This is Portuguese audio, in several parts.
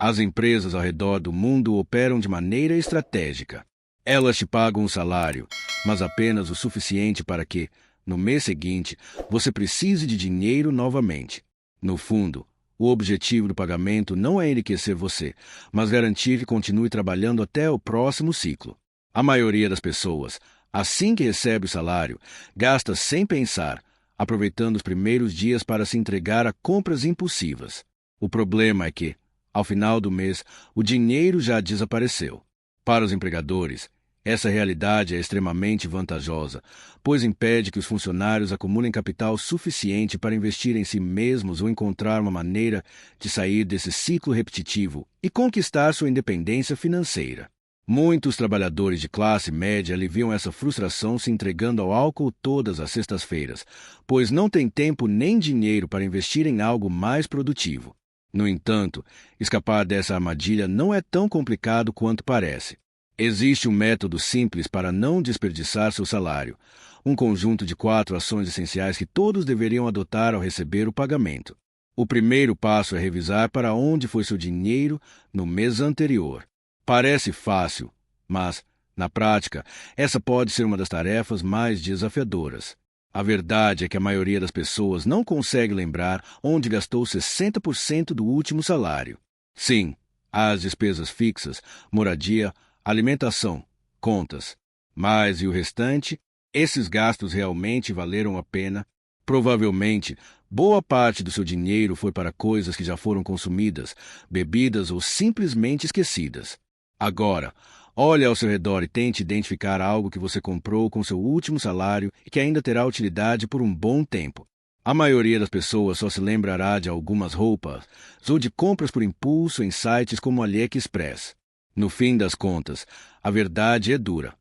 As empresas ao redor do mundo operam de maneira estratégica. Elas te pagam um salário, mas apenas o suficiente para que, no mês seguinte, você precise de dinheiro novamente. No fundo, o objetivo do pagamento não é enriquecer você, mas garantir que continue trabalhando até o próximo ciclo. A maioria das pessoas, assim que recebe o salário, gasta sem pensar, aproveitando os primeiros dias para se entregar a compras impulsivas. O problema é que, ao final do mês, o dinheiro já desapareceu. Para os empregadores, essa realidade é extremamente vantajosa, pois impede que os funcionários acumulem capital suficiente para investir em si mesmos ou encontrar uma maneira de sair desse ciclo repetitivo e conquistar sua independência financeira. Muitos trabalhadores de classe média aliviam essa frustração se entregando ao álcool todas as sextas-feiras, pois não têm tempo nem dinheiro para investir em algo mais produtivo. No entanto, escapar dessa armadilha não é tão complicado quanto parece. Existe um método simples para não desperdiçar seu salário, um conjunto de 4 ações essenciais que todos deveriam adotar ao receber o pagamento. O primeiro passo é revisar para onde foi seu dinheiro no mês anterior. Parece fácil, mas, na prática, essa pode ser uma das tarefas mais desafiadoras. A verdade é que a maioria das pessoas não consegue lembrar onde gastou 60% do último salário. Sim, as despesas fixas, moradia, alimentação, contas. Mas e o restante? Esses gastos realmente valeram a pena? Provavelmente, boa parte do seu dinheiro foi para coisas que já foram consumidas, bebidas ou simplesmente esquecidas. Agora, olhe ao seu redor e tente identificar algo que você comprou com seu último salário e que ainda terá utilidade por um bom tempo. A maioria das pessoas só se lembrará de algumas roupas ou de compras por impulso em sites como AliExpress. No fim das contas, a verdade é dura.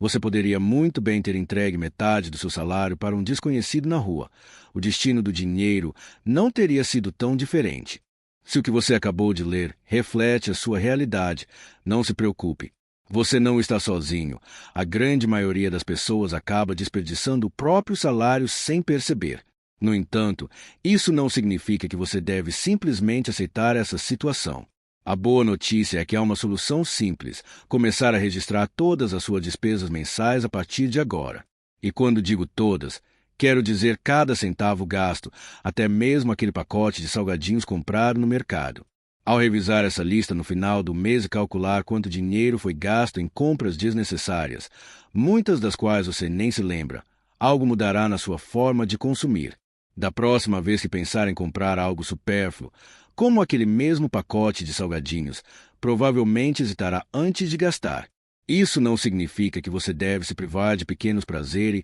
Você poderia muito bem ter entregue metade do seu salário para um desconhecido na rua. O destino do dinheiro não teria sido tão diferente. Se o que você acabou de ler reflete a sua realidade, não se preocupe. Você não está sozinho. A grande maioria das pessoas acaba desperdiçando o próprio salário sem perceber. No entanto, isso não significa que você deve simplesmente aceitar essa situação. A boa notícia é que há uma solução simples: começar a registrar todas as suas despesas mensais a partir de agora. E quando digo todas, quero dizer cada centavo gasto, até mesmo aquele pacote de salgadinhos comprado no mercado. Ao revisar essa lista no final do mês e calcular quanto dinheiro foi gasto em compras desnecessárias, muitas das quais você nem se lembra, algo mudará na sua forma de consumir. Da próxima vez que pensar em comprar algo supérfluo, como aquele mesmo pacote de salgadinhos, provavelmente hesitará antes de gastar. Isso não significa que você deve se privar de pequenos prazeres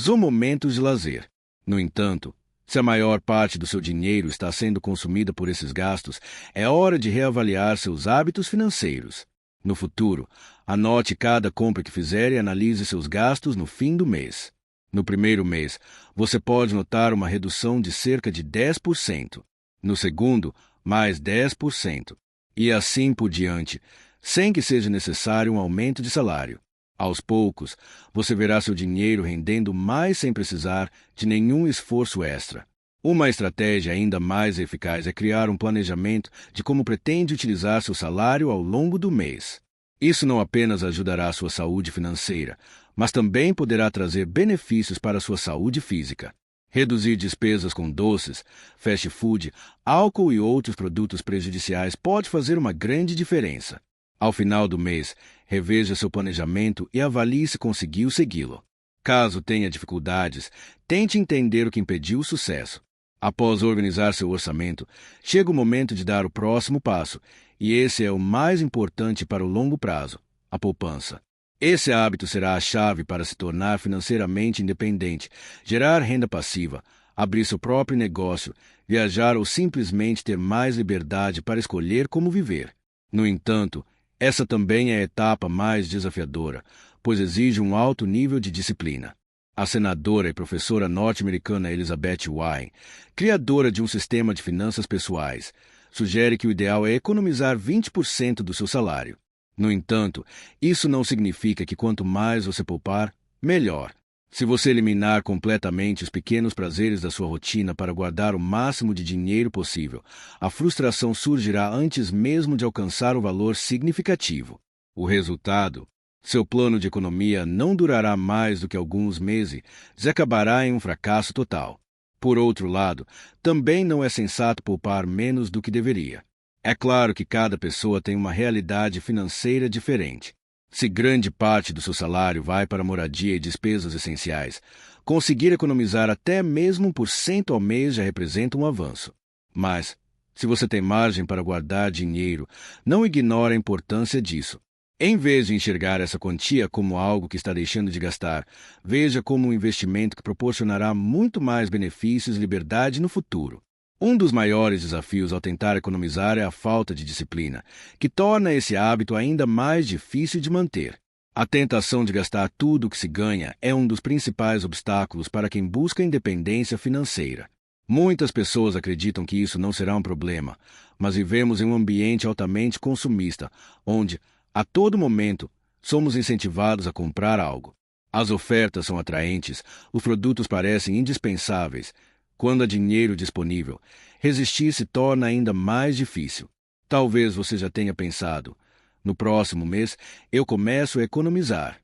ou momentos de lazer. No entanto, se a maior parte do seu dinheiro está sendo consumida por esses gastos, é hora de reavaliar seus hábitos financeiros. No futuro, anote cada compra que fizer e analise seus gastos no fim do mês. No primeiro mês, você pode notar uma redução de cerca de 10%. No segundo, mais 10%. E assim por diante, sem que seja necessário um aumento de salário. Aos poucos, você verá seu dinheiro rendendo mais sem precisar de nenhum esforço extra. Uma estratégia ainda mais eficaz é criar um planejamento de como pretende utilizar seu salário ao longo do mês. Isso não apenas ajudará a sua saúde financeira, mas também poderá trazer benefícios para a sua saúde física. Reduzir despesas com doces, fast food, álcool e outros produtos prejudiciais pode fazer uma grande diferença. Ao final do mês, reveja seu planejamento e avalie se conseguiu segui-lo. Caso tenha dificuldades, tente entender o que impediu o sucesso. Após organizar seu orçamento, chega o momento de dar o próximo passo, e esse é o mais importante para o longo prazo: a poupança. Esse hábito será a chave para se tornar financeiramente independente, gerar renda passiva, abrir seu próprio negócio, viajar ou simplesmente ter mais liberdade para escolher como viver. No entanto, essa também é a etapa mais desafiadora, pois exige um alto nível de disciplina. A senadora e professora norte-americana Elizabeth Warren, criadora de um sistema de finanças pessoais, sugere que o ideal é economizar 20% do seu salário. No entanto, isso não significa que quanto mais você poupar, melhor. Se você eliminar completamente os pequenos prazeres da sua rotina para guardar o máximo de dinheiro possível, a frustração surgirá antes mesmo de alcançar o valor significativo. O resultado? Seu plano de economia não durará mais do que alguns meses e acabará em um fracasso total. Por outro lado, também não é sensato poupar menos do que deveria. É claro que cada pessoa tem uma realidade financeira diferente. Se grande parte do seu salário vai para moradia e despesas essenciais, conseguir economizar até mesmo 1% ao mês já representa um avanço. Mas, se você tem margem para guardar dinheiro, não ignore a importância disso. Em vez de enxergar essa quantia como algo que está deixando de gastar, veja como um investimento que proporcionará muito mais benefícios e liberdade no futuro. Um dos maiores desafios ao tentar economizar é a falta de disciplina, que torna esse hábito ainda mais difícil de manter. A tentação de gastar tudo o que se ganha é um dos principais obstáculos para quem busca independência financeira. Muitas pessoas acreditam que isso não será um problema, mas vivemos em um ambiente altamente consumista, onde, a todo momento, somos incentivados a comprar algo. As ofertas são atraentes, os produtos parecem indispensáveis. Quando há dinheiro disponível, resistir se torna ainda mais difícil. Talvez você já tenha pensado, no próximo mês eu começo a economizar.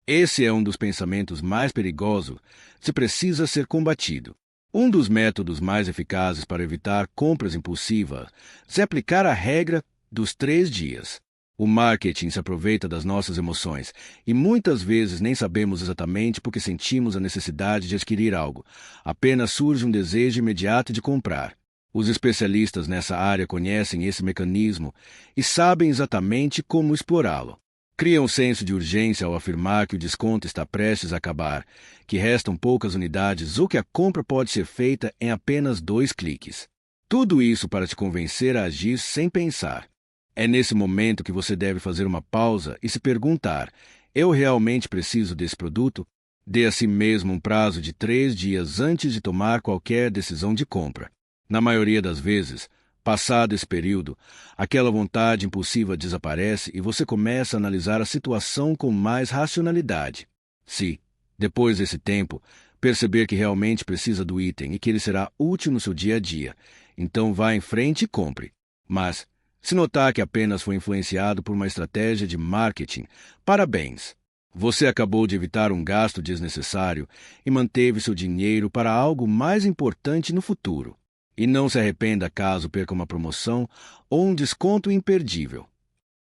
Esse é um dos pensamentos mais perigosos, se precisa ser combatido. Um dos métodos mais eficazes para evitar compras impulsivas é aplicar a regra dos 3 dias. O marketing se aproveita das nossas emoções e muitas vezes nem sabemos exatamente por que sentimos a necessidade de adquirir algo. Apenas surge um desejo imediato de comprar. Os especialistas nessa área conhecem esse mecanismo e sabem exatamente como explorá-lo. Criam um senso de urgência ao afirmar que o desconto está prestes a acabar, que restam poucas unidades ou que a compra pode ser feita em apenas 2 cliques. Tudo isso para te convencer a agir sem pensar. É nesse momento que você deve fazer uma pausa e se perguntar: eu realmente preciso desse produto? Dê a si mesmo um prazo de 3 dias antes de tomar qualquer decisão de compra. Na maioria das vezes, passado esse período, aquela vontade impulsiva desaparece e você começa a analisar a situação com mais racionalidade. Se, depois desse tempo, perceber que realmente precisa do item e que ele será útil no seu dia a dia, então vá em frente e compre. Mas, se notar que apenas foi influenciado por uma estratégia de marketing, parabéns! Você acabou de evitar um gasto desnecessário e manteve seu dinheiro para algo mais importante no futuro. E não se arrependa caso perca uma promoção ou um desconto imperdível.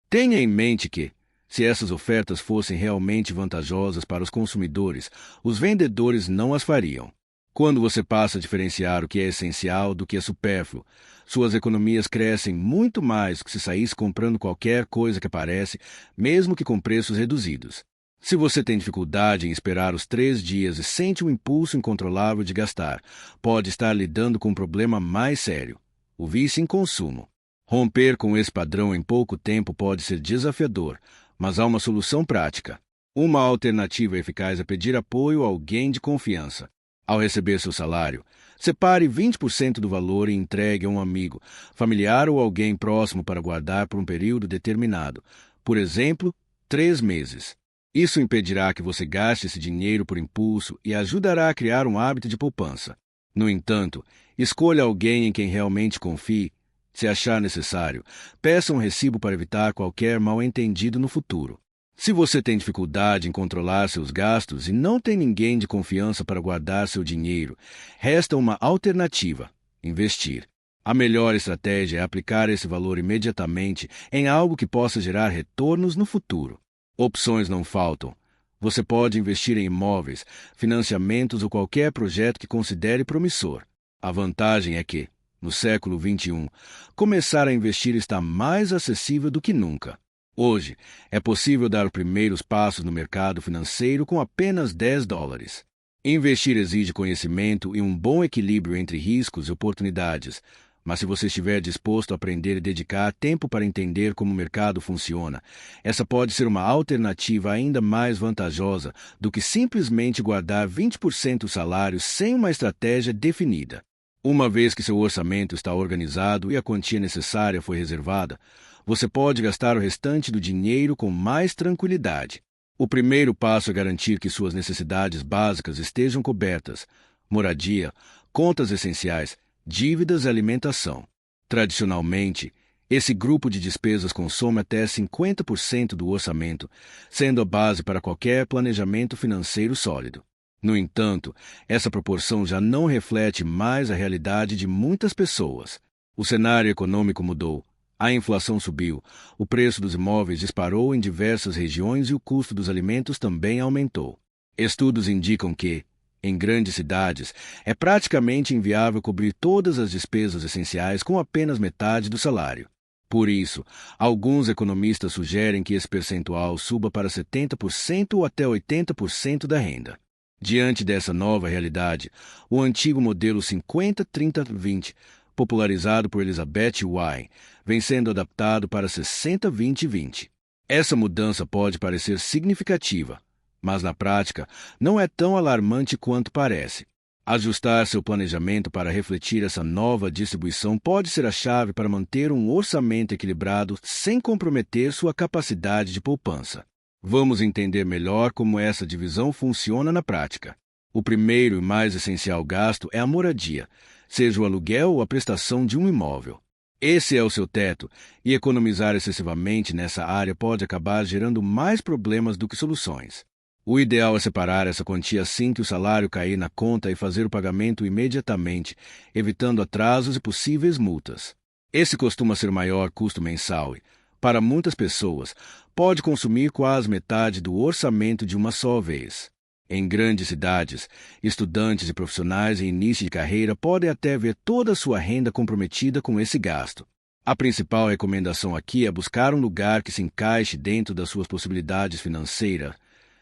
Tenha em mente que, se essas ofertas fossem realmente vantajosas para os consumidores, os vendedores não as fariam. Quando você passa a diferenciar o que é essencial do que é supérfluo, suas economias crescem muito mais que se saísse comprando qualquer coisa que aparece, mesmo que com preços reduzidos. Se você tem dificuldade em esperar os 3 dias e sente um impulso incontrolável de gastar, pode estar lidando com um problema mais sério: o vício em consumo. Romper com esse padrão em pouco tempo pode ser desafiador, mas há uma solução prática. Uma alternativa eficaz é pedir apoio a alguém de confiança. Ao receber seu salário, separe 20% do valor e entregue a um amigo, familiar ou alguém próximo para guardar por um período determinado, por exemplo, 3 meses. Isso impedirá que você gaste esse dinheiro por impulso e ajudará a criar um hábito de poupança. No entanto, escolha alguém em quem realmente confie. Se achar necessário, peça um recibo para evitar qualquer mal-entendido no futuro. Se você tem dificuldade em controlar seus gastos e não tem ninguém de confiança para guardar seu dinheiro, resta uma alternativa: investir. A melhor estratégia é aplicar esse valor imediatamente em algo que possa gerar retornos no futuro. Opções não faltam. Você pode investir em imóveis, financiamentos ou qualquer projeto que considere promissor. A vantagem é que, no século XXI, começar a investir está mais acessível do que nunca. Hoje, é possível dar os primeiros passos no mercado financeiro com apenas $10. Investir exige conhecimento e um bom equilíbrio entre riscos e oportunidades, mas se você estiver disposto a aprender e dedicar tempo para entender como o mercado funciona, essa pode ser uma alternativa ainda mais vantajosa do que simplesmente guardar 20% do salário sem uma estratégia definida. Uma vez que seu orçamento está organizado e a quantia necessária foi reservada, você pode gastar o restante do dinheiro com mais tranquilidade. O primeiro passo é garantir que suas necessidades básicas estejam cobertas: moradia, contas essenciais, dívidas e alimentação. Tradicionalmente, esse grupo de despesas consome até 50% do orçamento, sendo a base para qualquer planejamento financeiro sólido. No entanto, essa proporção já não reflete mais a realidade de muitas pessoas. O cenário econômico mudou. A inflação subiu, o preço dos imóveis disparou em diversas regiões e o custo dos alimentos também aumentou. Estudos indicam que, em grandes cidades, é praticamente inviável cobrir todas as despesas essenciais com apenas metade do salário. Por isso, alguns economistas sugerem que esse percentual suba para 70% ou até 80% da renda. Diante dessa nova realidade, o antigo modelo 50-30-20, popularizado por Elizabeth Wine, vem sendo adaptado para 60-20-20. Essa mudança pode parecer significativa, mas na prática não é tão alarmante quanto parece. Ajustar seu planejamento para refletir essa nova distribuição pode ser a chave para manter um orçamento equilibrado sem comprometer sua capacidade de poupança. Vamos entender melhor como essa divisão funciona na prática. O primeiro e mais essencial gasto é a moradia, seja o aluguel ou a prestação de um imóvel. Esse é o seu teto, e economizar excessivamente nessa área pode acabar gerando mais problemas do que soluções. O ideal é separar essa quantia assim que o salário cair na conta e fazer o pagamento imediatamente, evitando atrasos e possíveis multas. Esse costuma ser o maior custo mensal e, para muitas pessoas, pode consumir quase metade do orçamento de uma só vez. Em grandes cidades, estudantes e profissionais em início de carreira podem até ver toda a sua renda comprometida com esse gasto. A principal recomendação aqui é buscar um lugar que se encaixe dentro das suas possibilidades financeiras,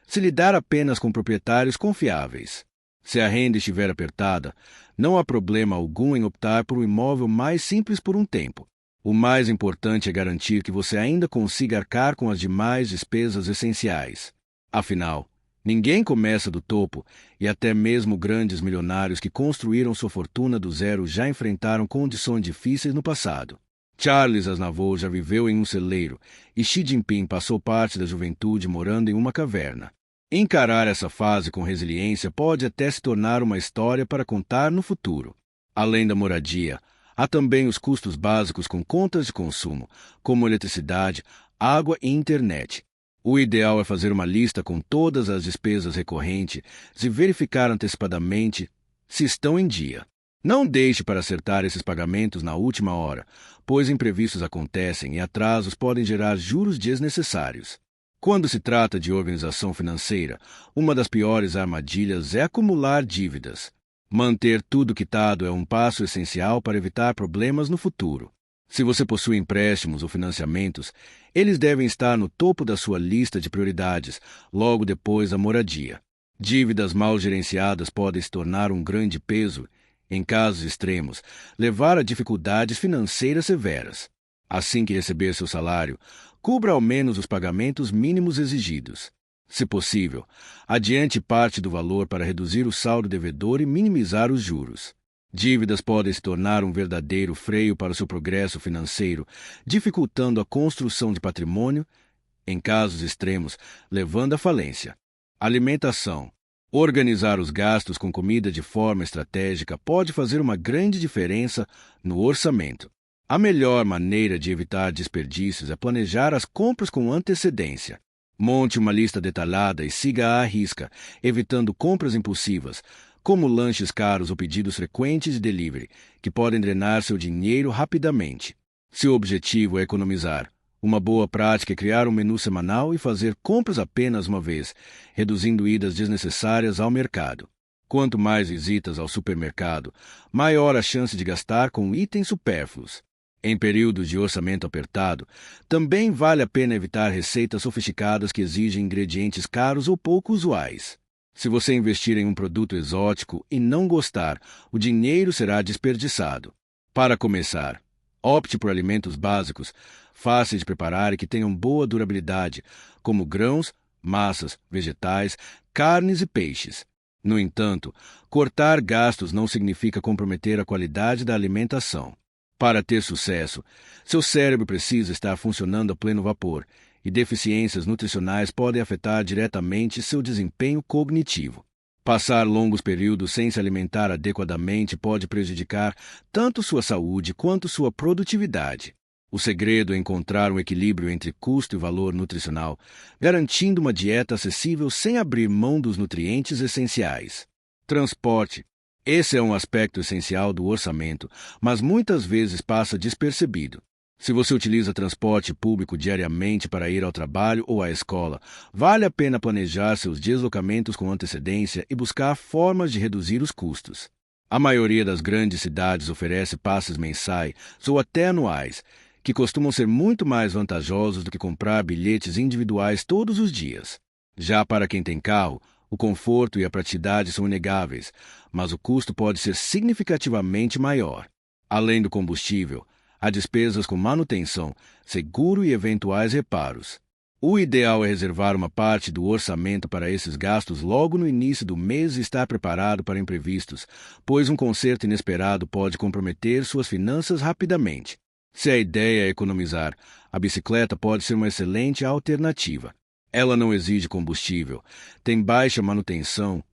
se lidar apenas com proprietários confiáveis. Se a renda estiver apertada, não há problema algum em optar por um imóvel mais simples por um tempo. O mais importante é garantir que você ainda consiga arcar com as demais despesas essenciais. Afinal, ninguém começa do topo, e até mesmo grandes milionários que construíram sua fortuna do zero já enfrentaram condições difíceis no passado. Charles Aznavour já viveu em um celeiro, e Xi Jinping passou parte da juventude morando em uma caverna. Encarar essa fase com resiliência pode até se tornar uma história para contar no futuro. Além da moradia, há também os custos básicos com contas de consumo, como eletricidade, água e internet. O ideal é fazer uma lista com todas as despesas recorrentes e verificar antecipadamente se estão em dia. Não deixe para acertar esses pagamentos na última hora, pois imprevistos acontecem e atrasos podem gerar juros desnecessários. Quando se trata de organização financeira, uma das piores armadilhas é acumular dívidas. Manter tudo quitado é um passo essencial para evitar problemas no futuro. Se você possui empréstimos ou financiamentos, eles devem estar no topo da sua lista de prioridades, logo depois da moradia. Dívidas mal gerenciadas podem se tornar um grande peso, em casos extremos, levar a dificuldades financeiras severas. Assim que receber seu salário, cubra ao menos os pagamentos mínimos exigidos. Se possível, adiante parte do valor para reduzir o saldo devedor e minimizar os juros. Dívidas podem se tornar um verdadeiro freio para o seu progresso financeiro, dificultando a construção de patrimônio, em casos extremos, levando à falência. Alimentação. Organizar os gastos com comida de forma estratégica pode fazer uma grande diferença no orçamento. A melhor maneira de evitar desperdícios é planejar as compras com antecedência. Monte uma lista detalhada e siga-a à risca, evitando compras impulsivas, como lanches caros ou pedidos frequentes de delivery, que podem drenar seu dinheiro rapidamente. Se o objetivo é economizar, uma boa prática é criar um menu semanal e fazer compras apenas uma vez, reduzindo idas desnecessárias ao mercado. Quanto mais visitas ao supermercado, maior a chance de gastar com itens supérfluos. Em períodos de orçamento apertado, também vale a pena evitar receitas sofisticadas que exigem ingredientes caros ou pouco usuais. Se você investir em um produto exótico e não gostar, o dinheiro será desperdiçado. Para começar, opte por alimentos básicos, fáceis de preparar e que tenham boa durabilidade, como grãos, massas, vegetais, carnes e peixes. No entanto, cortar gastos não significa comprometer a qualidade da alimentação. Para ter sucesso, seu cérebro precisa estar funcionando a pleno vapor, e deficiências nutricionais podem afetar diretamente seu desempenho cognitivo. Passar longos períodos sem se alimentar adequadamente pode prejudicar tanto sua saúde quanto sua produtividade. O segredo é encontrar um equilíbrio entre custo e valor nutricional, garantindo uma dieta acessível sem abrir mão dos nutrientes essenciais. Transporte. Esse é um aspecto essencial do orçamento, mas muitas vezes passa despercebido. Se você utiliza transporte público diariamente para ir ao trabalho ou à escola, vale a pena planejar seus deslocamentos com antecedência e buscar formas de reduzir os custos. A maioria das grandes cidades oferece passes mensais ou até anuais, que costumam ser muito mais vantajosos do que comprar bilhetes individuais todos os dias. Já para quem tem carro, o conforto e a praticidade são inegáveis, mas o custo pode ser significativamente maior. Além do combustível, há despesas com manutenção, seguro e eventuais reparos. O ideal é reservar uma parte do orçamento para esses gastos logo no início do mês e estar preparado para imprevistos, pois um conserto inesperado pode comprometer suas finanças rapidamente. Se a ideia é economizar, a bicicleta pode ser uma excelente alternativa. Ela não exige combustível, tem baixa manutenção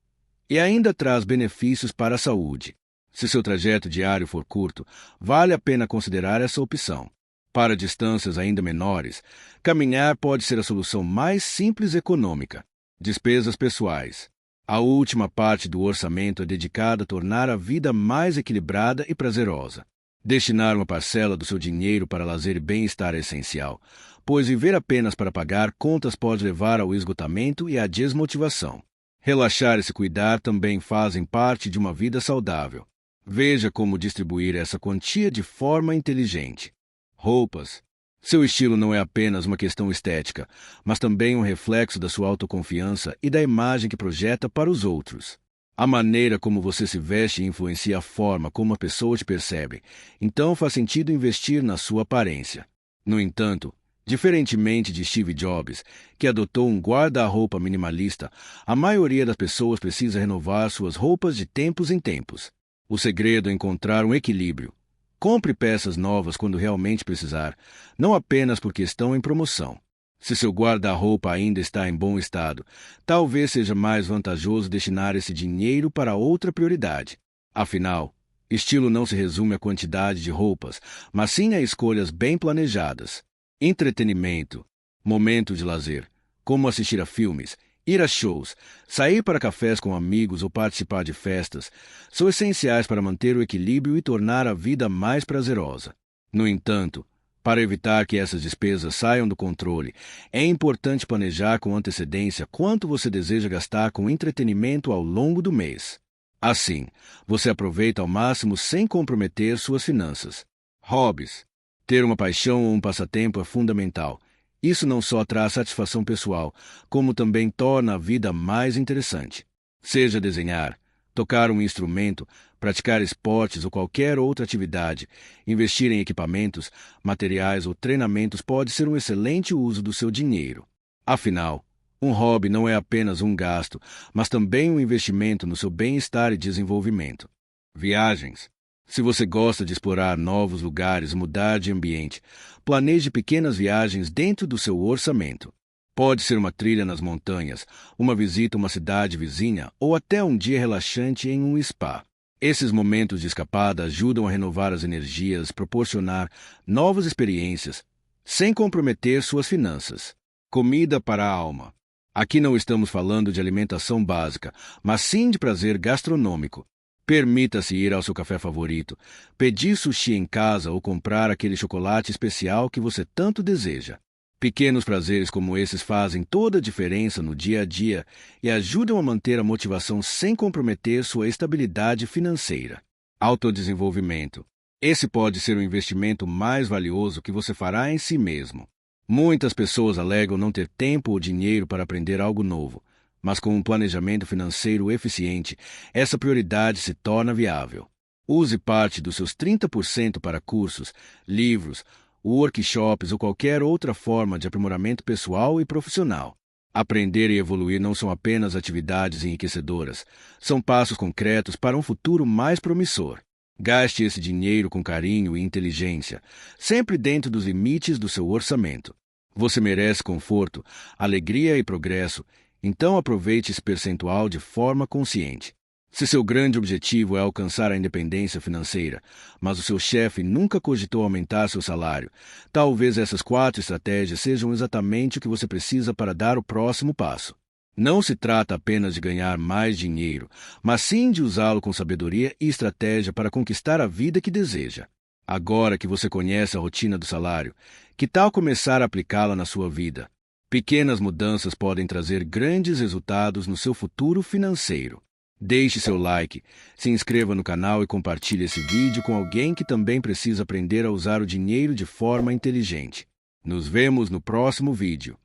e ainda traz benefícios para a saúde. Se seu trajeto diário for curto, vale a pena considerar essa opção. Para distâncias ainda menores, caminhar pode ser a solução mais simples e econômica. Despesas pessoais. A última parte do orçamento é dedicada a tornar a vida mais equilibrada e prazerosa. Destinar uma parcela do seu dinheiro para lazer e bem-estar é essencial, pois viver apenas para pagar contas pode levar ao esgotamento e à desmotivação. Relaxar e se cuidar também fazem parte de uma vida saudável. Veja como distribuir essa quantia de forma inteligente. Roupas. Seu estilo não é apenas uma questão estética, mas também um reflexo da sua autoconfiança e da imagem que projeta para os outros. A maneira como você se veste influencia a forma como a pessoa te percebe, então faz sentido investir na sua aparência. No entanto, diferentemente de Steve Jobs, que adotou um guarda-roupa minimalista, a maioria das pessoas precisa renovar suas roupas de tempos em tempos. O segredo é encontrar um equilíbrio. Compre peças novas quando realmente precisar, não apenas porque estão em promoção. Se seu guarda-roupa ainda está em bom estado, talvez seja mais vantajoso destinar esse dinheiro para outra prioridade. Afinal, estilo não se resume à quantidade de roupas, mas sim a escolhas bem planejadas. Entretenimento, momento de lazer, como assistir a filmes, ir a shows, sair para cafés com amigos ou participar de festas, são essenciais para manter o equilíbrio e tornar a vida mais prazerosa. No entanto, para evitar que essas despesas saiam do controle, é importante planejar com antecedência quanto você deseja gastar com entretenimento ao longo do mês. Assim, você aproveita ao máximo sem comprometer suas finanças. Hobbies. Ter uma paixão ou um passatempo é fundamental. Isso não só traz satisfação pessoal, como também torna a vida mais interessante. Seja desenhar, tocar um instrumento, praticar esportes ou qualquer outra atividade, investir em equipamentos, materiais ou treinamentos pode ser um excelente uso do seu dinheiro. Afinal, um hobby não é apenas um gasto, mas também um investimento no seu bem-estar e desenvolvimento. Viagens. Se você gosta de explorar novos lugares e mudar de ambiente, planeje pequenas viagens dentro do seu orçamento. Pode ser uma trilha nas montanhas, uma visita a uma cidade vizinha ou até um dia relaxante em um spa. Esses momentos de escapada ajudam a renovar as energias, proporcionar novas experiências, sem comprometer suas finanças. Comida para a alma. Aqui não estamos falando de alimentação básica, mas sim de prazer gastronômico. Permita-se ir ao seu café favorito, pedir sushi em casa ou comprar aquele chocolate especial que você tanto deseja. Pequenos prazeres como esses fazem toda a diferença no dia a dia e ajudam a manter a motivação sem comprometer sua estabilidade financeira. Autodesenvolvimento. Esse pode ser o investimento mais valioso que você fará em si mesmo. Muitas pessoas alegam não ter tempo ou dinheiro para aprender algo novo, mas com um planejamento financeiro eficiente, essa prioridade se torna viável. Use parte dos seus 30% para cursos, livros, workshops ou qualquer outra forma de aprimoramento pessoal e profissional. Aprender e evoluir não são apenas atividades enriquecedoras, são passos concretos para um futuro mais promissor. Gaste esse dinheiro com carinho e inteligência, sempre dentro dos limites do seu orçamento. Você merece conforto, alegria e progresso, então aproveite esse percentual de forma consciente. Se seu grande objetivo é alcançar a independência financeira, mas o seu chefe nunca cogitou aumentar seu salário, talvez essas 4 estratégias sejam exatamente o que você precisa para dar o próximo passo. Não se trata apenas de ganhar mais dinheiro, mas sim de usá-lo com sabedoria e estratégia para conquistar a vida que deseja. Agora que você conhece a rotina do salário, que tal começar a aplicá-la na sua vida? Pequenas mudanças podem trazer grandes resultados no seu futuro financeiro. Deixe seu like, se inscreva no canal e compartilhe esse vídeo com alguém que também precisa aprender a usar o dinheiro de forma inteligente. Nos vemos no próximo vídeo.